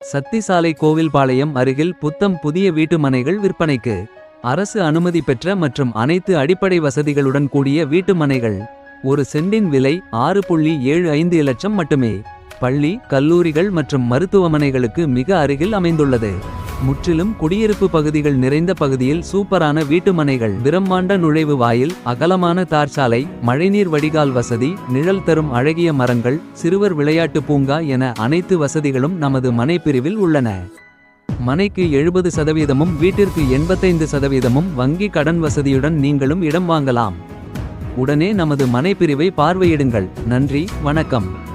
சத்திசாலை கோவில்பாளையம் அருகில் புத்தம் புதிய வீட்டு மனைகள் விற்பனைக்கு. அரசு அனுமதி பெற்ற மற்றும் அனைத்து அடிப்படை வசதிகளுடன் கூடிய வீட்டு மனைகள். ஒரு சென்டின் விலை 6.75 லட்சம் மட்டுமே. பள்ளி, கல்லூரிகள் மற்றும் மருத்துவமனைகளுக்கு மிக அருகில் அமைந்துள்ளது. முற்றிலும் குடியிருப்பு பகுதிகள் நிறைந்த பகுதியில் சூப்பரான வீட்டு மனைகள். பிரம்மாண்ட நுழைவு வாயில், அகலமான தார்சாலை, மழைநீர் வடிகால் வசதி, நிழல் தரும் அழகிய மரங்கள், சிறுவர் விளையாட்டு பூங்கா என அனைத்து வசதிகளும் நமது மனைப்பிரிவில் உள்ளன. மனைக்கு 70%ம் வீட்டிற்கு 85%ம் வங்கி கடன் வசதியுடன் நீங்களும் இடம் வாங்கலாம். உடனே நமது மனைப்பிரிவை பார்வையிடுங்கள். நன்றி, வணக்கம்.